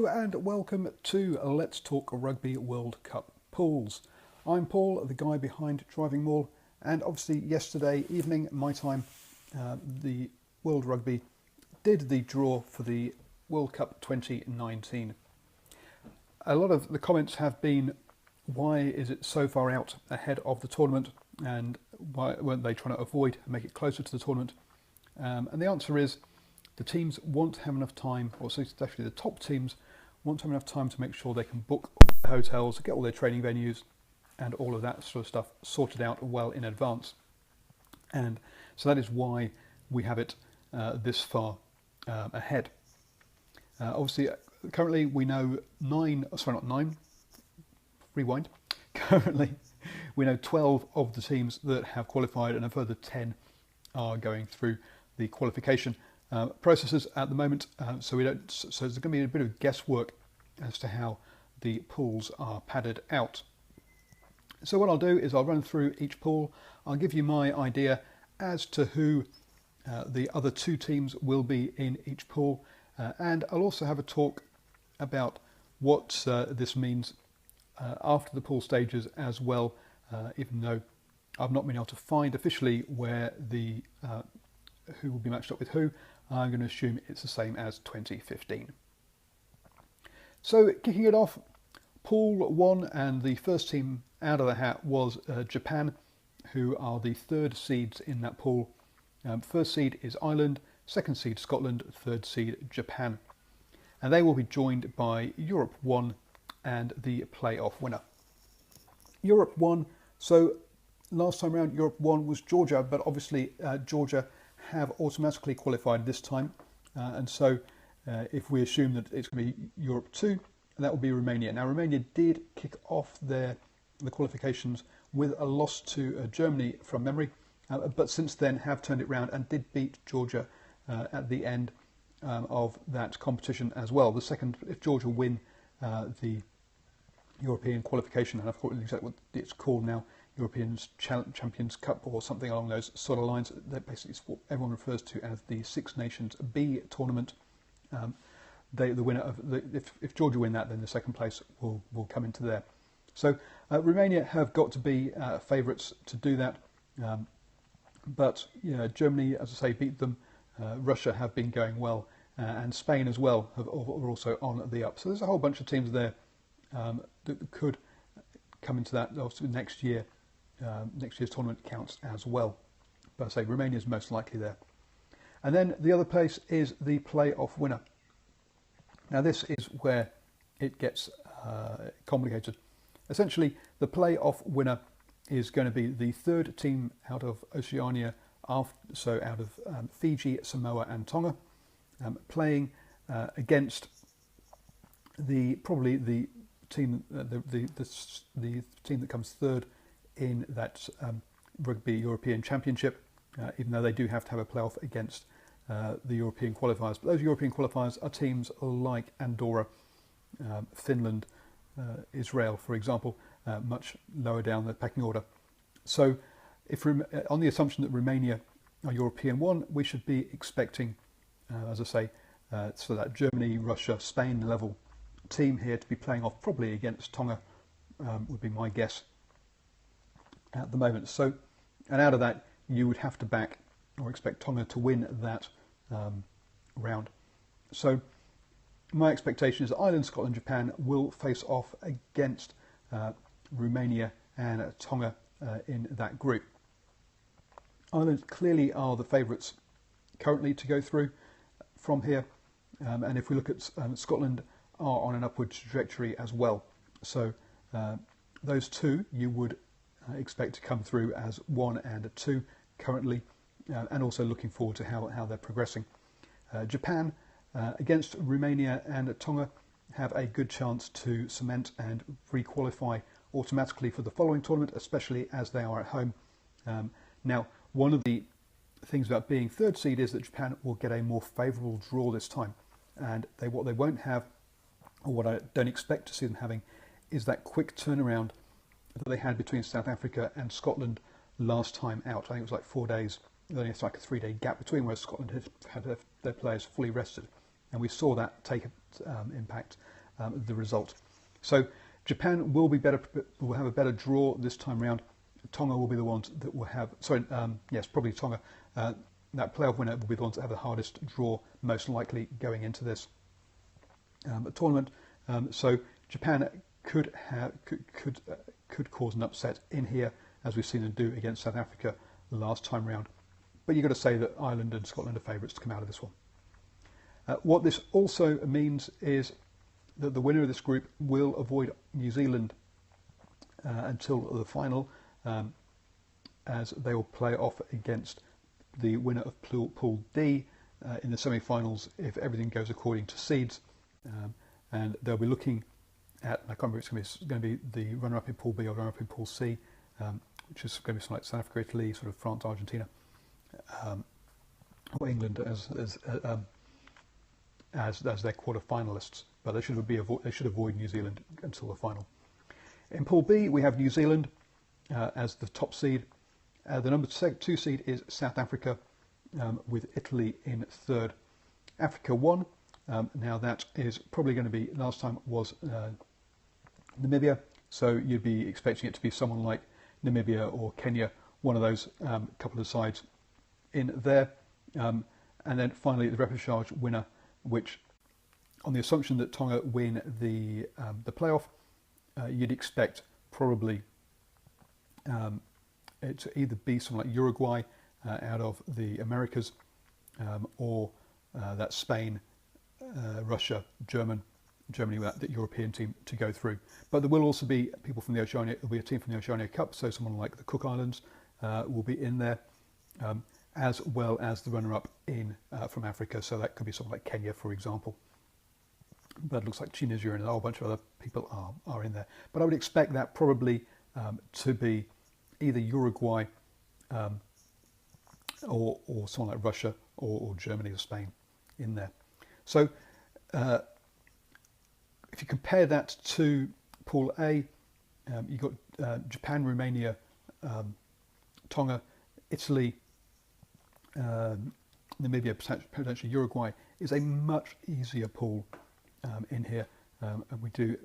Hello and welcome to Let's Talk Rugby World Cup Pools. I'm Paul, the guy behind DrivingMaul, and obviously yesterday evening, my time, the World Rugby did the draw for the World Cup 2019. A lot of the comments have been, why is it so far out ahead of the tournament, and why weren't they trying to avoid and make it closer to the tournament? And the answer is, the teams want to have enough time, or especially the top teams want to have enough time to make sure they can book all their hotels, get all their training venues and all of that sort of stuff sorted out well in advance. And so that is why we have it this far ahead. Obviously, currently we know currently we know 12 of the teams that have qualified, and a further 10 are going through the qualification processes at the moment, so there's going to be a bit of guesswork as to how the pools are padded out. So what I'll do is I'll run through each pool. I'll give you my idea as to who the other two teams will be in each pool, and I'll also have a talk about what this means after the pool stages as well, even though I've not been able to find officially where the who will be matched up with who. I'm going to assume it's the same as 2015. So kicking it off, Pool 1, and the first team out of the hat was Japan, who are the third seeds in that pool. First seed is Ireland, second seed Scotland, third seed Japan. And they will be joined by Europe 1 and the playoff winner. Europe 1, so last time around Europe 1 was Georgia, but obviously Georgia have automatically qualified this time, and so if we assume that it's going to be Europe 2, that will be Romania. Now Romania did kick off the qualifications with a loss to Germany from memory, but since then have turned it round and did beat Georgia at the end of that competition as well. The second, if Georgia win the European qualification, and I've forgotten exactly what it's called now, European Champions Cup or something along those sort of lines. That basically is what everyone refers to as the Six Nations B tournament. The winner of if Georgia win that, then the second place will come into there. So Romania have got to be favourites to do that, but Germany, as I say, beat them. Russia have been going well, and Spain as well are also on the up. So there's a whole bunch of teams there that could come into that. Obviously next year. Next year's tournament counts as well, but I say Romania is most likely there. And then the other place is the playoff winner. Now this is where it gets complicated. Essentially, the playoff winner is going to be the third team out of Oceania, out of Fiji, Samoa and Tonga, playing against probably the team the team that comes third in that Rugby European Championship, even though they do have to have a playoff against the European qualifiers. But those European qualifiers are teams like Andorra, Finland, Israel, for example, much lower down the pecking order. So if on the assumption that Romania are European 1, we should be expecting, as I say, so that Germany, Russia, Spain level team here to be playing off probably against Tonga, would be my guess at the moment. So, and out of that, you would have to back or expect Tonga to win that round. So my expectation is that Ireland, Scotland, Japan will face off against Romania and Tonga in that group. Ireland clearly are the favourites currently to go through from here, and if we look at Scotland are on an upward trajectory as well. So those two you would expect to come through as 1 and 2 currently, and also looking forward to how they're progressing. Japan against Romania and Tonga have a good chance to cement and re-qualify automatically for the following tournament, especially as they are at home. Now, one of the things about being third seed is that Japan will get a more favourable draw this time, and what they won't have, or what I don't expect to see them having, is that quick turnaround that they had between South Africa and Scotland last time out. I think it was like 4 days. Only it's like a 3-day gap between, where Scotland had their players fully rested. and we saw that take impact the result. So Japan will have a better draw this time round. Tonga will be the ones that will have, probably Tonga. That playoff winner will be the ones that have the hardest draw, most likely going into this tournament. So Japan could cause an upset in here, as we've seen them do against South Africa the last time round. But you've got to say that Ireland and Scotland are favourites to come out of this one. What this also means is that the winner of this group will avoid New Zealand until the final, as they will play off against the winner of Pool D in the semi-finals if everything goes according to seeds. And they'll be looking at, I can't remember if it's going to be the runner-up in Pool B or runner-up in Pool C, which is going to be something like South Africa, Italy, sort of France, Argentina, or England as their quarter-finalists. But they should avoid New Zealand until the final. In Pool B, we have New Zealand as the top seed. The number 2 seed is South Africa, with Italy in third. Africa 1. Now that is probably going to be, last time was Namibia, so you'd be expecting it to be someone like Namibia or Kenya, one of those couple of sides in there. And then finally the repechage winner, which on the assumption that Tonga win the playoff, you'd expect probably it to either be someone like Uruguay out of the Americas, or that Spain, Russia, Germany, that European team to go through. But there will also be people from the Oceania. There'll be a team from the Oceania Cup, so someone like the Cook Islands will be in there, as well as the runner-up in from Africa. So that could be someone like Kenya, for example. But it looks like Tunisia and a whole bunch of other people are in there. But I would expect that probably to be either Uruguay or someone like Russia or Germany or Spain in there. So if you compare that to Pool A, you've got Japan, Romania, Tonga, Italy, Namibia, potentially Uruguay, is a much easier pool in here. And we do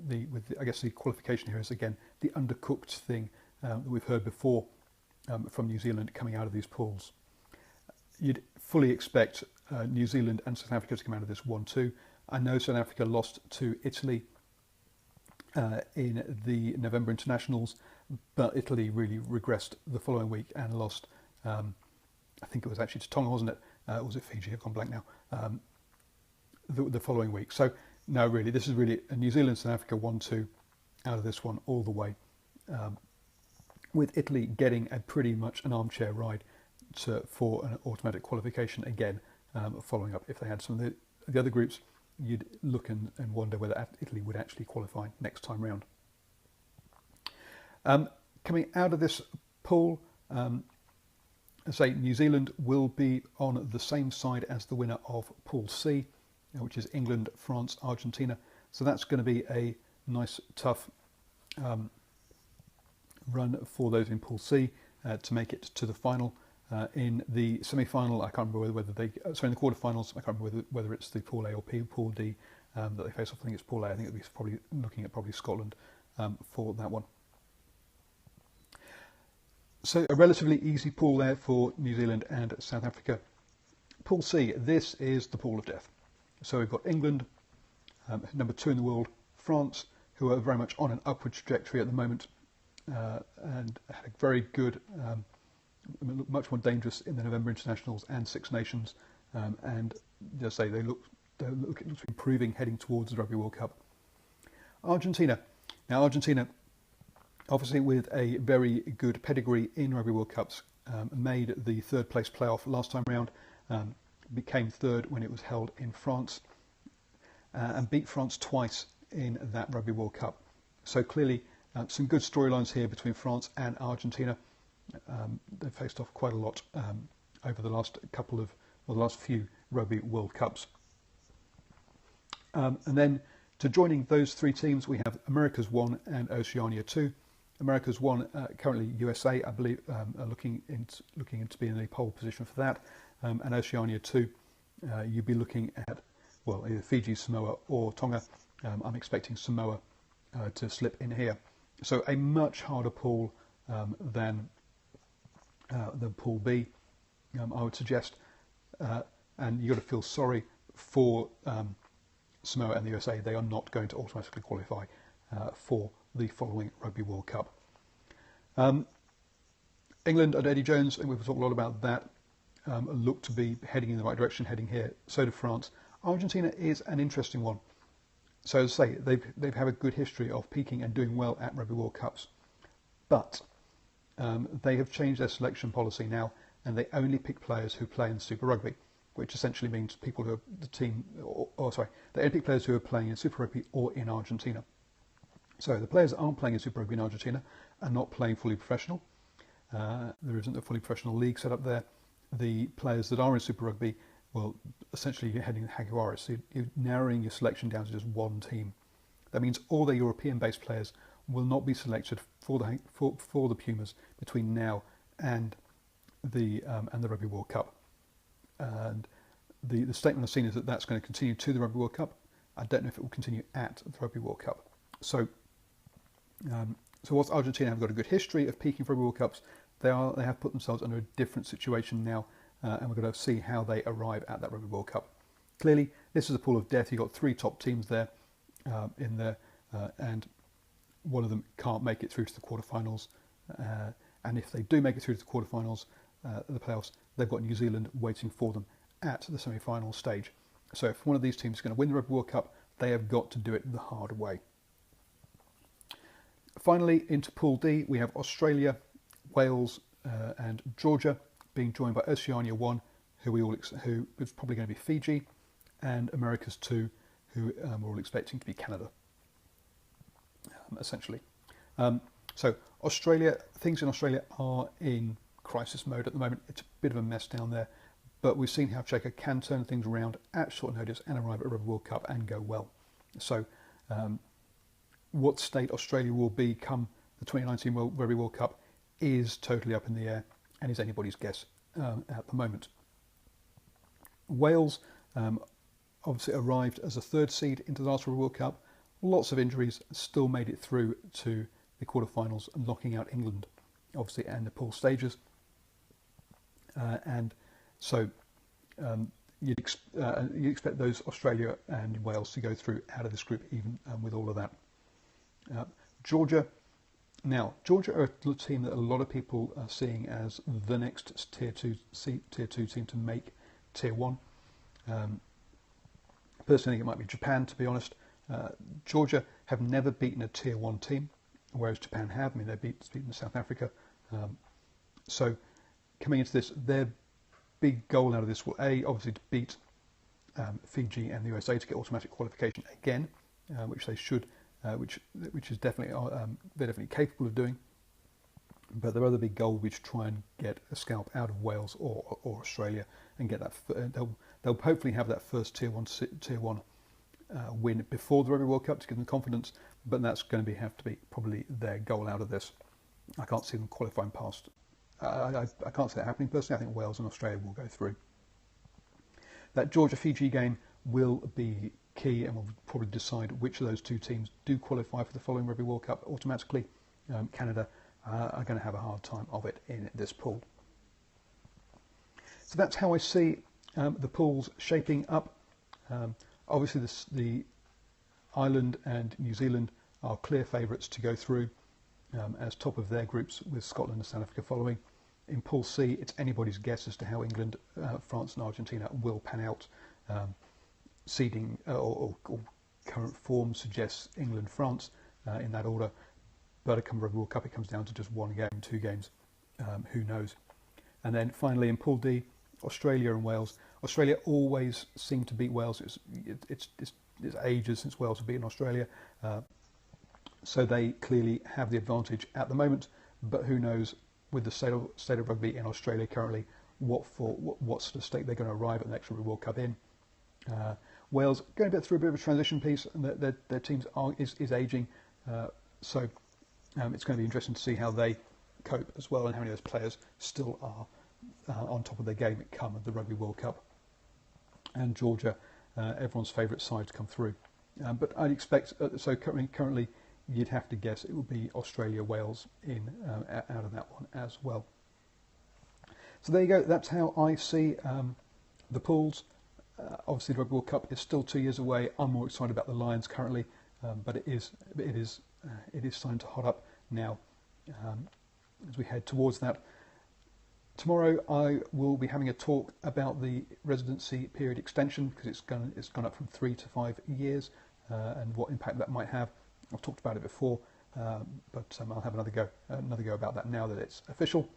I guess the qualification here is again the undercooked thing that we've heard before from New Zealand coming out of these pools. You'd fully expect New Zealand and South Africa to come out of this 1-2. I know South Africa lost to Italy in the November internationals, but Italy really regressed the following week and lost. I think it was actually to Tonga, wasn't it? Was it Fiji? I've gone blank now. The following week. So no, really, this is really a New Zealand South Africa 1-2 out of this one all the way, with Italy getting a pretty much an armchair ride for an automatic qualification again. Following up, if they had some of the other groups, you'd look and wonder whether Italy would actually qualify next time round. Coming out of this pool, I say New Zealand will be on the same side as the winner of Pool C, which is England, France, Argentina. So that's going to be a nice, tough run for those in Pool C to make it to the final. In the semi-final, I can't remember whether they. So in the quarterfinals, I can't remember whether it's the Pool A or Pool D that they face off. I think it's Pool A. I think it'll be probably looking at Scotland for that one. So a relatively easy pool there for New Zealand and South Africa. Pool C, this is the pool of death. So we've got England, number 2 in the world, France, who are very much on an upward trajectory at the moment, and had a very good, much more dangerous in the November internationals and Six Nations, and just say they look improving, heading towards the Rugby World Cup. Argentina. Now Argentina, obviously with a very good pedigree in Rugby World Cups, made the third place playoff last time round, became third when it was held in France, and beat France twice in that Rugby World Cup. So clearly some good storylines here between France and Argentina. They've faced off quite a lot over the last few Rugby World Cups. And then to joining those three teams, we have Americas 1 and Oceania 2. Americas 1, currently USA, I believe, are looking into being in a pole position for that. And Oceania 2, you'd be looking at well, either Fiji, Samoa or Tonga. I'm expecting Samoa to slip in here. So a much harder pool than Pool B, I would suggest. And you've got to feel sorry for Samoa and the USA. They are not going to automatically qualify for the following Rugby World Cup. England and Eddie Jones, and we've talked a lot about that, look to be heading in the right direction, heading here. So do France. Argentina is an interesting one. So as I say, they've had a good history of peaking and doing well at Rugby World Cups, but they have changed their selection policy now, and they only pick players who play in Super Rugby, which essentially means people who are the team, they only pick players who are playing in Super Rugby or in Argentina. So the players that aren't playing in Super Rugby in Argentina are not playing fully professional. There isn't a fully professional league set up there. The players that are in Super Rugby, well, essentially you're heading to Jaguares, so you're narrowing your selection down to just one team. That means all the European-based players will not be selected for the Pumas between now and the Rugby World Cup. And the statement I've seen is that that's going to continue to the Rugby World Cup. I don't know if it will continue at the Rugby World Cup. So whilst Argentina have got a good history of peaking for Rugby World Cups, they have put themselves under a different situation now, and we're going to see how they arrive at that Rugby World Cup. Clearly, this is a pool of death. You've got three top teams there, and one of them can't make it through to the quarterfinals. And if they do make it through to the quarterfinals, the playoffs, they've got New Zealand waiting for them at the semi-final stage. So if one of these teams is going to win the Rugby World Cup, they have got to do it the hard way. Finally, into Pool D, we have Australia, Wales and Georgia being joined by Oceania 1, who is probably going to be Fiji, and America's 2, who we're all expecting to be Canada, essentially. So Australia, things in Australia are in crisis mode at the moment. It's a bit of a mess down there, but we've seen how Cheika can turn things around at short notice and arrive at Rugby World Cup and go well. So what state Australia will be come the 2019 Rugby World Cup is totally up in the air and is anybody's guess at the moment. Wales obviously arrived as a third seed into the last Rugby World Cup. Lots of injuries, still made it through to the quarterfinals, knocking out England, obviously, and the pool stages. And so you'd expect those Australia and Wales to go through out of this group, even with all of that. Georgia. Now, Georgia are a team that a lot of people are seeing as the next tier two team to make tier one. Personally, I think it might be Japan, to be honest. Georgia have never beaten a tier one team, whereas Japan have. I mean, they've beaten South Africa. So coming into this, their big goal out of this will obviously to beat Fiji and the USA to get automatic qualification again, which they should. Which is definitely they're definitely capable of doing, but their other big goal will be to try and get a scalp out of Wales or Australia and get that. They'll hopefully have that first tier one win before the Rugby World Cup to give them confidence, but that's going to have to be probably their goal out of this. I can't see them qualifying past. I can't see that happening personally. I think Wales and Australia will go through. That Georgia-Fiji game will be key and will probably decide which of those two teams do qualify for the following Rugby World Cup automatically. Canada are going to have a hard time of it in this pool. So that's how I see the pools shaping up. Obviously the Ireland and New Zealand are clear favourites to go through as top of their groups, with Scotland and South Africa following. In Pool C, it's anybody's guess as to how England, France and Argentina will pan out. Seeding or current form suggests England, France in that order, but at Rugby World Cup it comes down to just one game, two games, who knows. And then finally in Pool D, Australia and Wales. Australia always seem to beat Wales. It's ages since Wales have beaten Australia, so they clearly have the advantage at the moment, but who knows with the state of rugby in Australia currently what sort of state they're going to arrive at the next Rugby World Cup in. Wales going through a bit of a transition piece, and their teams is ageing, so it's going to be interesting to see how they cope as well, and how many of those players still are on top of their game come at the Rugby World Cup. And Georgia everyone's favourite side to come through. But I'd expect, so currently you'd have to guess it would be Australia, Wales out of that one as well. So there you go, that's how I see the pools. Obviously the Rugby World Cup is still 2 years away. I'm more excited about the Lions currently, but it is starting to hot up now as we head towards that. Tomorrow I will be having a talk about the residency period extension, because it's gone up from 3 to 5 years, and what impact that might have. I've talked about it before, but I'll have another go about that now that it's official.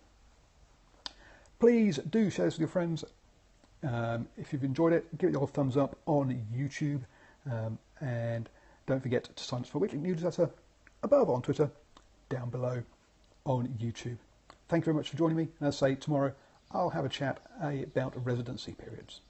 Please do share this with your friends. If you've enjoyed it, give it your thumbs up on YouTube, and don't forget to sign up for a weekly newsletter above on Twitter, down below on YouTube. Thank you very much for joining me. And as I say, tomorrow I'll have a chat about residency periods.